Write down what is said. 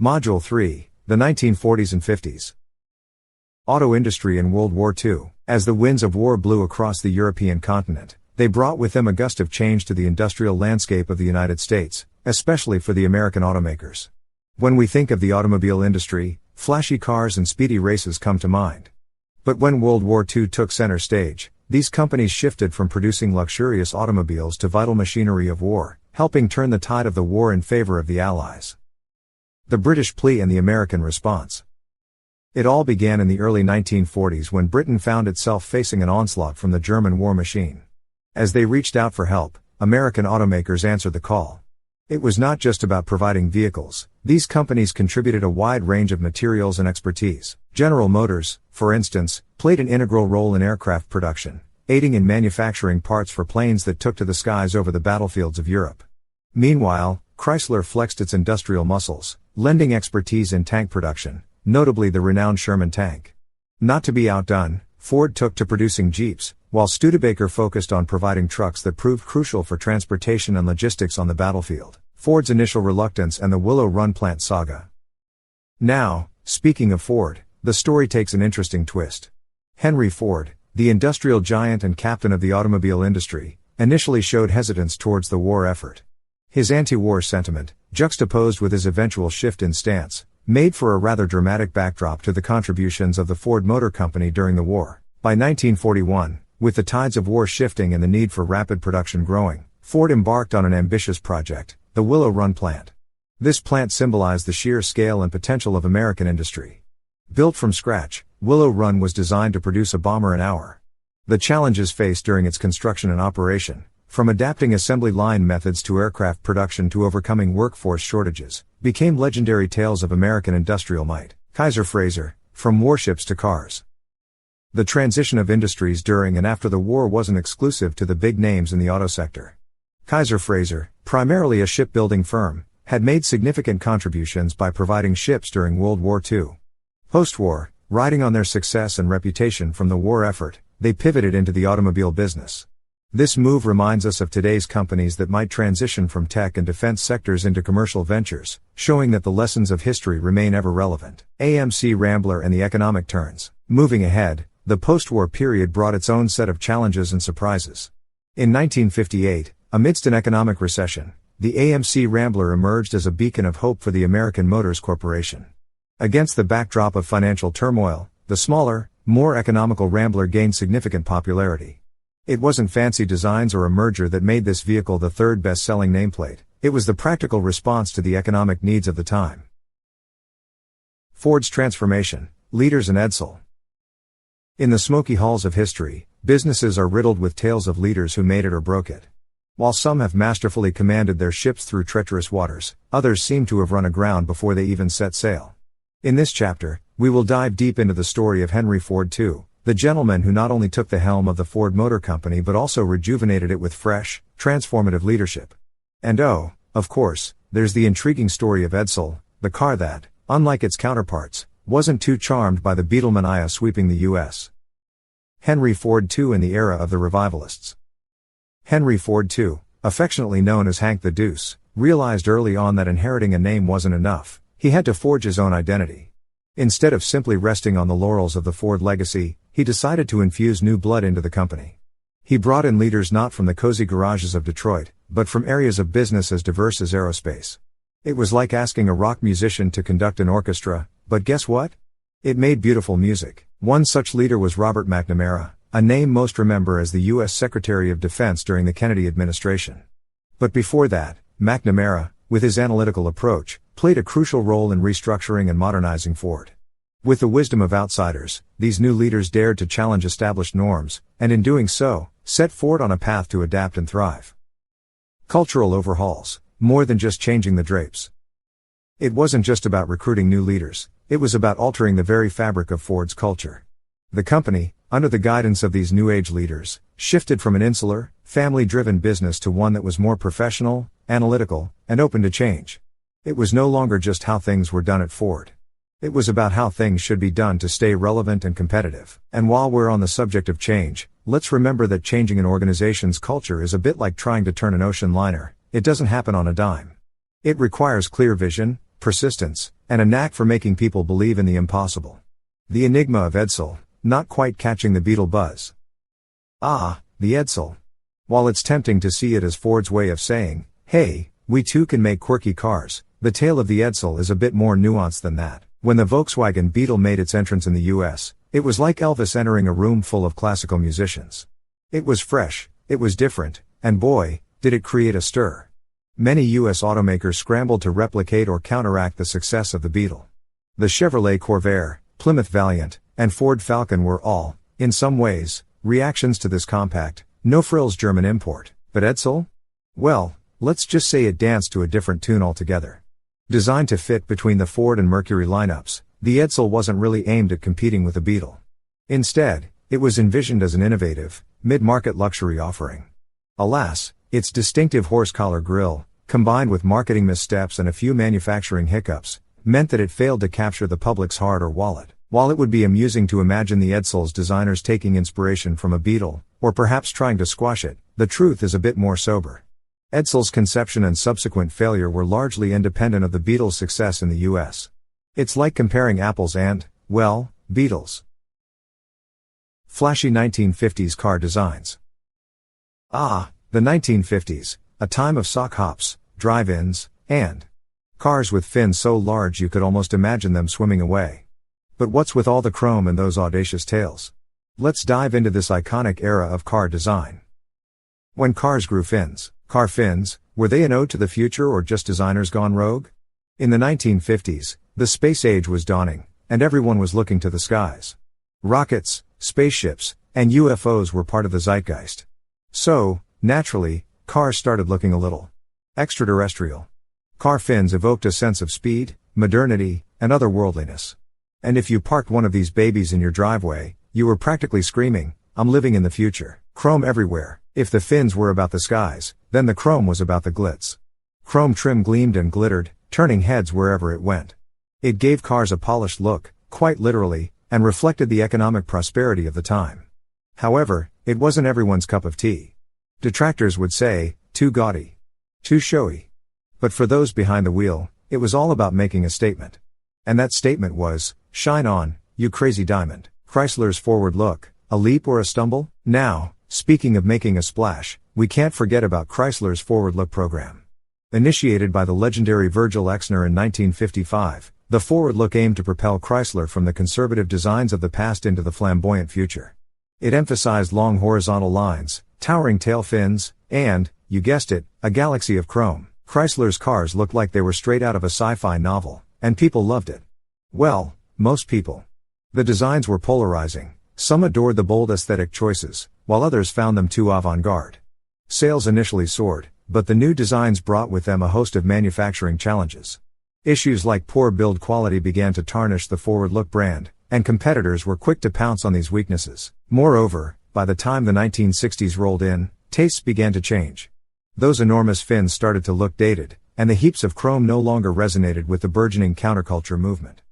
Module 3, the 1940s and 50s. Auto industry in World War II. As the winds of war blew across the European continent, they brought with them a gust of change to the industrial landscape of the United States, especially for the American automakers. When we think of the automobile industry, flashy cars and speedy races come to mind. But when World War II took center stage, these companies shifted from producing luxurious automobiles to vital machinery of war, helping turn the tide of the war in favor of the Allies. The British plea and the American response. It all began in the early 1940s when Britain found itself facing an onslaught from the German war machine. As they reached out for help, American automakers answered the call. It was not just about providing vehicles. These companies contributed a wide range of materials and expertise. General Motors, for instance, played an integral role in aircraft production, aiding in manufacturing parts for planes that took to the skies over the battlefields of Europe. Meanwhile, Chrysler flexed its industrial muscles, lending expertise in tank production, notably the renowned Sherman tank. Not to be outdone, Ford took to producing Jeeps, while Studebaker focused on providing trucks that proved crucial for transportation and logistics on the battlefield. Ford's initial reluctance and the Willow Run plant saga. Now, speaking of Ford, the story takes an interesting twist. Henry Ford, the industrial giant and captain of the automobile industry, initially showed hesitance towards the war effort. His anti-war sentiment, juxtaposed with his eventual shift in stance, made for a rather dramatic backdrop to the contributions of the Ford Motor Company during the war. By 1941, with the tides of war shifting and the need for rapid production growing, Ford embarked on an ambitious project, the Willow Run plant. This plant symbolized the sheer scale and potential of American industry. Built from scratch, Willow Run was designed to produce a bomber an hour. The challenges faced during its construction and operation, from adapting assembly line methods to aircraft production to overcoming workforce shortages, became legendary tales of American industrial might. Kaiser Frazer, from warships to cars. The transition of industries during and after the war wasn't exclusive to the big names in the auto sector. Kaiser Frazer, primarily a shipbuilding firm, had made significant contributions by providing ships during World War II. Post-war, riding on their success and reputation from the war effort, they pivoted into the automobile business. This move reminds us of today's companies that might transition from tech and defense sectors into commercial ventures, showing that the lessons of history remain ever relevant. AMC Rambler and the economic turns. Moving ahead, the post-war period brought its own set of challenges and surprises. In 1958, amidst an economic recession, the AMC Rambler emerged as a beacon of hope for the American Motors Corporation. Against the backdrop of financial turmoil, the smaller, more economical Rambler gained significant popularity. It wasn't fancy designs or a merger that made this vehicle the third best-selling nameplate, it was the practical response to the economic needs of the time. Ford's transformation, leaders and Edsel. In the smoky halls of history, businesses are riddled with tales of leaders who made it or broke it. While some have masterfully commanded their ships through treacherous waters, others seem to have run aground before they even set sail. In this chapter, we will dive deep into the story of Henry Ford II, the gentleman who not only took the helm of the Ford Motor Company but also rejuvenated it with fresh, transformative leadership. And oh, of course, there's the intriguing story of Edsel, the car that, unlike its counterparts, wasn't too charmed by the Beatlemania sweeping the U.S. Henry Ford II in the era of the revivalists. Henry Ford II, affectionately known as Hank the Deuce, realized early on that inheriting a name wasn't enough, he had to forge his own identity. Instead of simply resting on the laurels of the Ford legacy, he decided to infuse new blood into the company. He brought in leaders not from the cozy garages of Detroit, but from areas of business as diverse as aerospace. It was like asking a rock musician to conduct an orchestra, but guess what? It made beautiful music. One such leader was Robert McNamara, a name most remember as the U.S. Secretary of Defense during the Kennedy administration. But before that, McNamara, with his analytical approach, played a crucial role in restructuring and modernizing Ford. With the wisdom of outsiders, these new leaders dared to challenge established norms, and in doing so, set Ford on a path to adapt and thrive. Cultural overhauls, more than just changing the drapes. It wasn't just about recruiting new leaders, it was about altering the very fabric of Ford's culture. The company, under the guidance of these new age leaders, shifted from an insular, family-driven business to one that was more professional, analytical, and open to change. It was no longer just how things were done at Ford. It was about how things should be done to stay relevant and competitive. And while we're on the subject of change, let's remember that changing an organization's culture is a bit like trying to turn an ocean liner. It doesn't happen on a dime. It requires clear vision, persistence, and a knack for making people believe in the impossible. The enigma of Edsel, not quite catching the Beetle buzz. Ah, the Edsel. While it's tempting to see it as Ford's way of saying, hey, we too can make quirky cars, the tale of the Edsel is a bit more nuanced than that. When the Volkswagen Beetle made its entrance in the US, it was like Elvis entering a room full of classical musicians. It was fresh, it was different, and boy, did it create a stir. Many US automakers scrambled to replicate or counteract the success of the Beetle. The Chevrolet Corvair, Plymouth Valiant, and Ford Falcon were all, in some ways, reactions to this compact, no-frills German import. But Edsel? Well, let's just say it danced to a different tune altogether. Designed to fit between the Ford and Mercury lineups, the Edsel wasn't really aimed at competing with the Beetle. Instead, it was envisioned as an innovative, mid-market luxury offering. Alas, its distinctive horse-collar grille, combined with marketing missteps and a few manufacturing hiccups, meant that it failed to capture the public's heart or wallet. While it would be amusing to imagine the Edsel's designers taking inspiration from a Beetle, or perhaps trying to squash it, the truth is a bit more sober. Edsel's conception and subsequent failure were largely independent of the Beetle's success in the US. It's like comparing apples and, well, Beetles. Flashy 1950s car designs. Ah, the 1950s, a time of sock hops, drive-ins, and cars with fins so large you could almost imagine them swimming away. But what's with all the chrome and those audacious tails? Let's dive into this iconic era of car design. When cars grew fins, car fins, were they an ode to the future or just designers gone rogue? In the 1950s, the space age was dawning, and everyone was looking to the skies. Rockets, spaceships, and UFOs were part of the zeitgeist. So, naturally, cars started looking a little extraterrestrial. Car fins evoked a sense of speed, modernity, and otherworldliness. And if you parked one of these babies in your driveway, you were practically screaming, I'm living in the future. Chrome everywhere. If the fins were about the skies, then the chrome was about the glitz. Chrome trim gleamed and glittered, turning heads wherever it went. It gave cars a polished look, quite literally, and reflected the economic prosperity of the time. However, it wasn't everyone's cup of tea. Detractors would say, too gaudy, too showy. But for those behind the wheel, it was all about making a statement. And that statement was, shine on, you crazy diamond. Chrysler's forward look, a leap or a stumble? Now, speaking of making a splash, we can't forget about Chrysler's forward look program. Initiated by the legendary Virgil Exner in 1955, the forward look aimed to propel Chrysler from the conservative designs of the past into the flamboyant future. It emphasized long horizontal lines, towering tail fins, and, you guessed it, a galaxy of chrome. Chrysler's cars looked like they were straight out of a sci-fi novel, and people loved it. Well, most people. The designs were polarizing. Some adored the bold aesthetic choices, while others found them too avant-garde. Sales initially soared, but the new designs brought with them a host of manufacturing challenges. Issues like poor build quality began to tarnish the forward-look brand, and competitors were quick to pounce on these weaknesses. Moreover, by the time the 1960s rolled in, tastes began to change. Those enormous fins started to look dated, and the heaps of chrome no longer resonated with the burgeoning counterculture movement.